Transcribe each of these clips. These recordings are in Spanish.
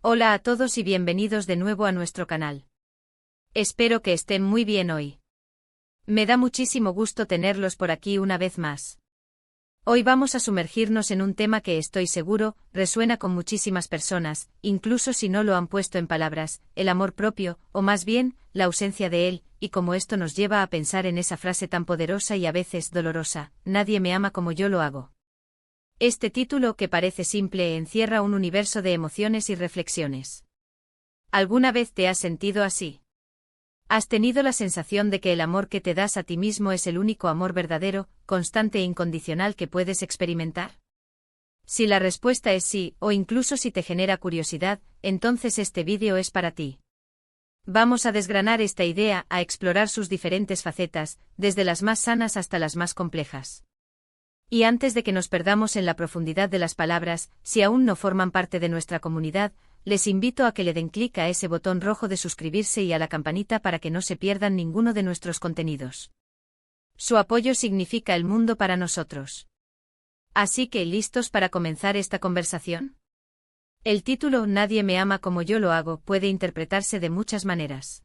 Hola a todos y bienvenidos de nuevo a nuestro canal. Espero que estén muy bien hoy. Me da muchísimo gusto tenerlos por aquí una vez más. Hoy vamos a sumergirnos en un tema que estoy seguro resuena con muchísimas personas, incluso si no lo han puesto en palabras, el amor propio, o más bien, la ausencia de él, y cómo esto nos lleva a pensar en esa frase tan poderosa y a veces dolorosa: nadie me ama como yo lo hago. Este título, que parece simple, encierra un universo de emociones y reflexiones. ¿Alguna vez te has sentido así? ¿Has tenido la sensación de que el amor que te das a ti mismo es el único amor verdadero, constante e incondicional que puedes experimentar? Si la respuesta es sí, o incluso si te genera curiosidad, entonces este vídeo es para ti. Vamos a desgranar esta idea, a explorar sus diferentes facetas, desde las más sanas hasta las más complejas. Y antes de que nos perdamos en la profundidad de las palabras, si aún no forman parte de nuestra comunidad, les invito a que le den clic a ese botón rojo de suscribirse y a la campanita para que no se pierdan ninguno de nuestros contenidos. Su apoyo significa el mundo para nosotros. Así que, ¿listos para comenzar esta conversación? El título "Nadie me ama como yo lo hago" puede interpretarse de muchas maneras.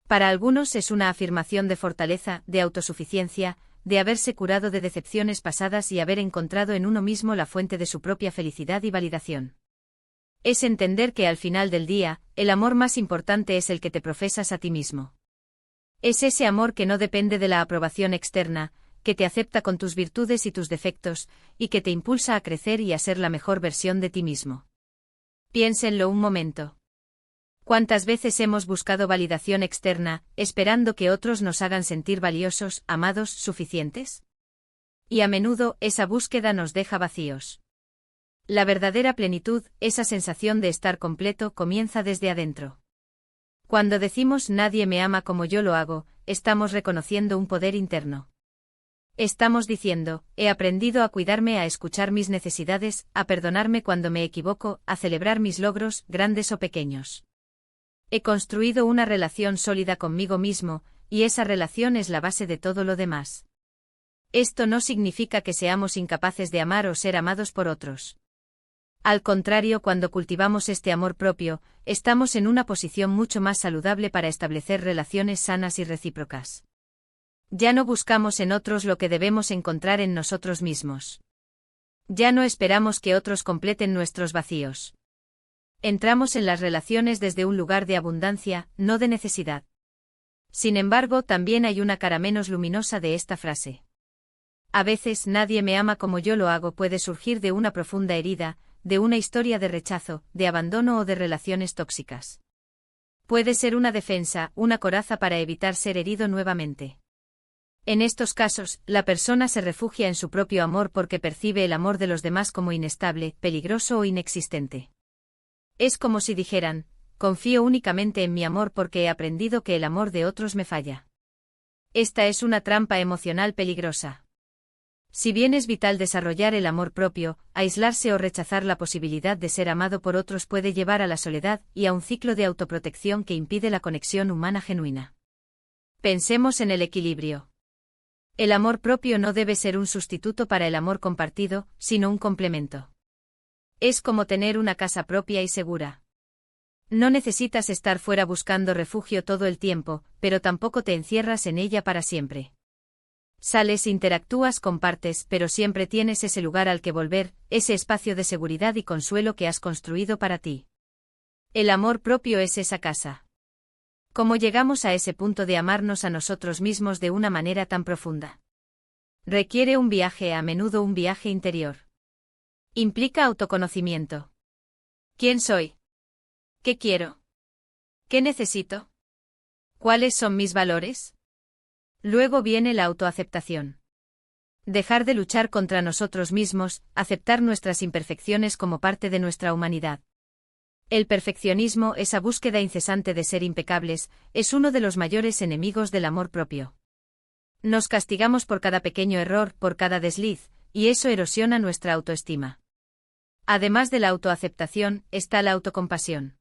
Para algunos es una afirmación de fortaleza, de autosuficiencia, de haberse curado de decepciones pasadas y haber encontrado en uno mismo la fuente de su propia felicidad y validación. Es entender que al final del día, el amor más importante es el que te profesas a ti mismo. Es ese amor que no depende de la aprobación externa, que te acepta con tus virtudes y tus defectos, y que te impulsa a crecer y a ser la mejor versión de ti mismo. Piénsenlo un momento. ¿Cuántas veces hemos buscado validación externa, esperando que otros nos hagan sentir valiosos, amados, suficientes? Y a menudo, esa búsqueda nos deja vacíos. La verdadera plenitud, esa sensación de estar completo, comienza desde adentro. Cuando decimos "nadie me ama como yo lo hago", estamos reconociendo un poder interno. Estamos diciendo: he aprendido a cuidarme, a escuchar mis necesidades, a perdonarme cuando me equivoco, a celebrar mis logros, grandes o pequeños. He construido una relación sólida conmigo mismo, y esa relación es la base de todo lo demás. Esto no significa que seamos incapaces de amar o ser amados por otros. Al contrario, cuando cultivamos este amor propio, estamos en una posición mucho más saludable para establecer relaciones sanas y recíprocas. Ya no buscamos en otros lo que debemos encontrar en nosotros mismos. Ya no esperamos que otros completen nuestros vacíos. Entramos en las relaciones desde un lugar de abundancia, no de necesidad. Sin embargo, también hay una cara menos luminosa de esta frase. A veces, "nadie me ama como yo lo hago" puede surgir de una profunda herida, de una historia de rechazo, de abandono o de relaciones tóxicas. Puede ser una defensa, una coraza para evitar ser herido nuevamente. En estos casos, la persona se refugia en su propio amor porque percibe el amor de los demás como inestable, peligroso o inexistente. Es como si dijeran: confío únicamente en mi amor porque he aprendido que el amor de otros me falla. Esta es una trampa emocional peligrosa. Si bien es vital desarrollar el amor propio, aislarse o rechazar la posibilidad de ser amado por otros puede llevar a la soledad y a un ciclo de autoprotección que impide la conexión humana genuina. Pensemos en el equilibrio. El amor propio no debe ser un sustituto para el amor compartido, sino un complemento. Es como tener una casa propia y segura. No necesitas estar fuera buscando refugio todo el tiempo, pero tampoco te encierras en ella para siempre. Sales, interactúas, compartes, pero siempre tienes ese lugar al que volver, ese espacio de seguridad y consuelo que has construido para ti. El amor propio es esa casa. ¿Cómo llegamos a ese punto de amarnos a nosotros mismos de una manera tan profunda? Requiere un viaje, a menudo un viaje interior. Implica autoconocimiento. ¿Quién soy? ¿Qué quiero? ¿Qué necesito? ¿Cuáles son mis valores? Luego viene la autoaceptación. Dejar de luchar contra nosotros mismos, aceptar nuestras imperfecciones como parte de nuestra humanidad. El perfeccionismo, esa búsqueda incesante de ser impecables, es uno de los mayores enemigos del amor propio. Nos castigamos por cada pequeño error, por cada desliz, y eso erosiona nuestra autoestima. Además de la autoaceptación, está la autocompasión.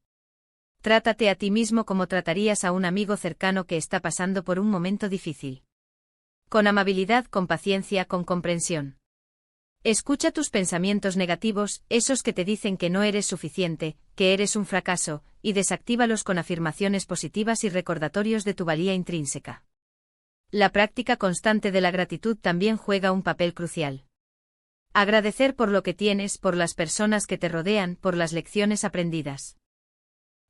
Trátate a ti mismo como tratarías a un amigo cercano que está pasando por un momento difícil. Con amabilidad, con paciencia, con comprensión. Escucha tus pensamientos negativos, esos que te dicen que no eres suficiente, que eres un fracaso, y desactívalos con afirmaciones positivas y recordatorios de tu valía intrínseca. La práctica constante de la gratitud también juega un papel crucial. Agradecer por lo que tienes, por las personas que te rodean, por las lecciones aprendidas.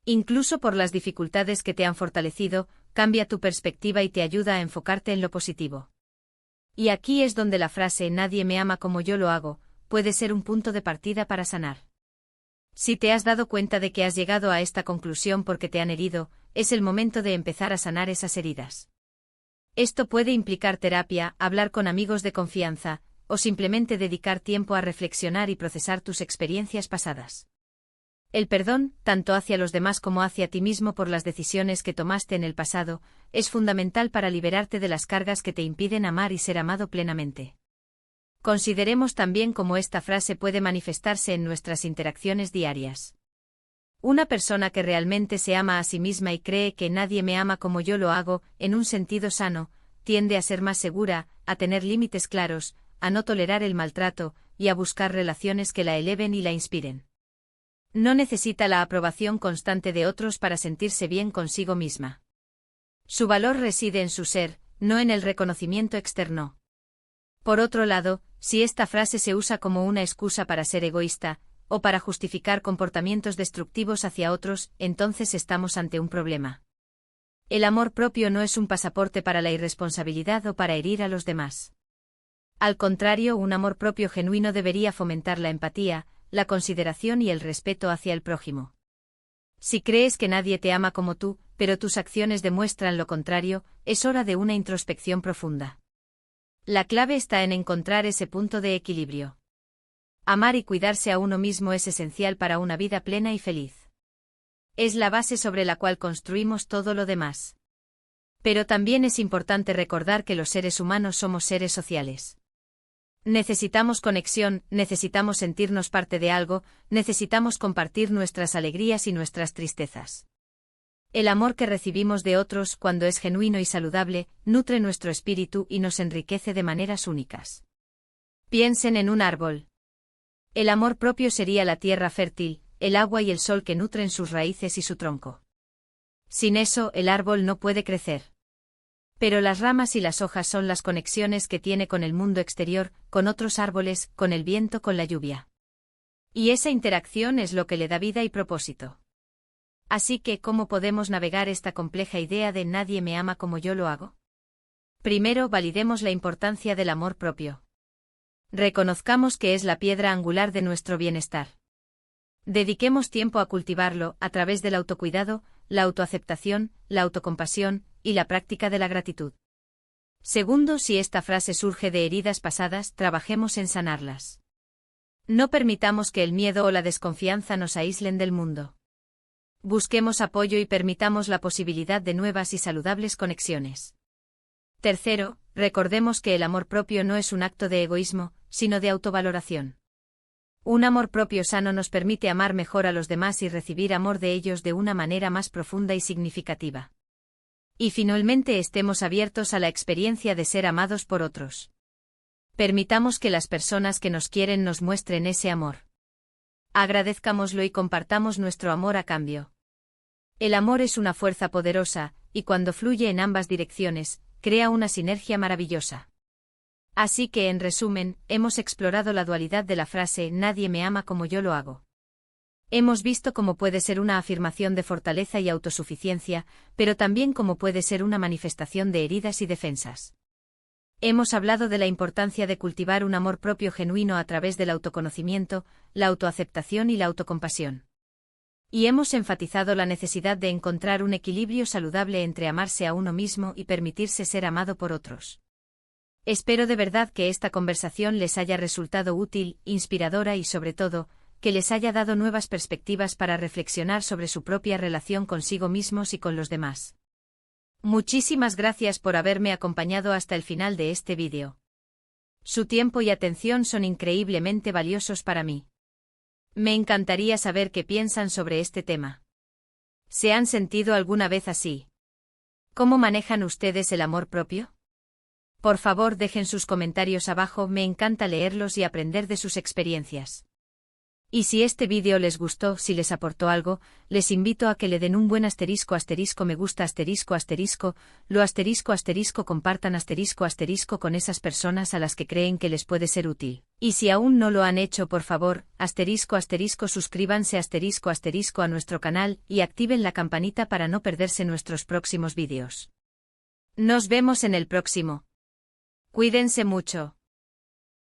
Incluso por las dificultades que te han fortalecido, cambia tu perspectiva y te ayuda a enfocarte en lo positivo. Y aquí es donde la frase "nadie me ama como yo lo hago" puede ser un punto de partida para sanar. Si te has dado cuenta de que has llegado a esta conclusión porque te han herido, es el momento de empezar a sanar esas heridas. Esto puede implicar terapia, hablar con amigos de confianza, o simplemente dedicar tiempo a reflexionar y procesar tus experiencias pasadas. El perdón, tanto hacia los demás como hacia ti mismo por las decisiones que tomaste en el pasado, es fundamental para liberarte de las cargas que te impiden amar y ser amado plenamente. Consideremos también cómo esta frase puede manifestarse en nuestras interacciones diarias. Una persona que realmente se ama a sí misma y cree que nadie me ama como yo lo hago, en un sentido sano, tiende a ser más segura, a tener límites claros, a no tolerar el maltrato, y a buscar relaciones que la eleven y la inspiren. No necesita la aprobación constante de otros para sentirse bien consigo misma. Su valor reside en su ser, no en el reconocimiento externo. Por otro lado, si esta frase se usa como una excusa para ser egoísta, o para justificar comportamientos destructivos hacia otros, entonces estamos ante un problema. El amor propio no es un pasaporte para la irresponsabilidad o para herir a los demás. Al contrario, un amor propio genuino debería fomentar la empatía, la consideración y el respeto hacia el prójimo. Si crees que nadie te ama como tú, pero tus acciones demuestran lo contrario, es hora de una introspección profunda. La clave está en encontrar ese punto de equilibrio. Amar y cuidarse a uno mismo es esencial para una vida plena y feliz. Es la base sobre la cual construimos todo lo demás. Pero también es importante recordar que los seres humanos somos seres sociales. Necesitamos conexión, necesitamos sentirnos parte de algo, necesitamos compartir nuestras alegrías y nuestras tristezas. El amor que recibimos de otros, cuando es genuino y saludable, nutre nuestro espíritu y nos enriquece de maneras únicas. Piensen en un árbol. El amor propio sería la tierra fértil, el agua y el sol que nutren sus raíces y su tronco. Sin eso, el árbol no puede crecer. Pero las ramas y las hojas son las conexiones que tiene con el mundo exterior, con otros árboles, con el viento, con la lluvia. Y esa interacción es lo que le da vida y propósito. Así que, ¿cómo podemos navegar esta compleja idea de nadie me ama como yo lo hago? Primero, validemos la importancia del amor propio. Reconozcamos que es la piedra angular de nuestro bienestar. Dediquemos tiempo a cultivarlo, a través del autocuidado, la autoaceptación, la autocompasión, y la práctica de la gratitud. Segundo, si esta frase surge de heridas pasadas, trabajemos en sanarlas. No permitamos que el miedo o la desconfianza nos aíslen del mundo. Busquemos apoyo y permitamos la posibilidad de nuevas y saludables conexiones. Tercero, recordemos que el amor propio no es un acto de egoísmo, sino de autovaloración. Un amor propio sano nos permite amar mejor a los demás y recibir amor de ellos de una manera más profunda y significativa. Y finalmente estemos abiertos a la experiencia de ser amados por otros. Permitamos que las personas que nos quieren nos muestren ese amor. Agradezcámoslo y compartamos nuestro amor a cambio. El amor es una fuerza poderosa, y cuando fluye en ambas direcciones, crea una sinergia maravillosa. Así que, en resumen, hemos explorado la dualidad de la frase "nadie me ama como yo lo hago". Hemos visto cómo puede ser una afirmación de fortaleza y autosuficiencia, pero también cómo puede ser una manifestación de heridas y defensas. Hemos hablado de la importancia de cultivar un amor propio genuino a través del autoconocimiento, la autoaceptación y la autocompasión. Y hemos enfatizado la necesidad de encontrar un equilibrio saludable entre amarse a uno mismo y permitirse ser amado por otros. Espero de verdad que esta conversación les haya resultado útil, inspiradora y sobre todo, que les haya dado nuevas perspectivas para reflexionar sobre su propia relación consigo mismos y con los demás. Muchísimas gracias por haberme acompañado hasta el final de este vídeo. Su tiempo y atención son increíblemente valiosos para mí. Me encantaría saber qué piensan sobre este tema. ¿Se han sentido alguna vez así? ¿Cómo manejan ustedes el amor propio? Por favor, dejen sus comentarios abajo, me encanta leerlos y aprender de sus experiencias. Y si este vídeo les gustó, si les aportó algo, les invito a que le den un buen asterisco me gusta compartan con esas personas a las que creen que les puede ser útil. Y si aún no lo han hecho, por favor, suscríbanse a nuestro canal y activen la campanita para no perderse nuestros próximos vídeos. Nos vemos en el próximo. Cuídense mucho.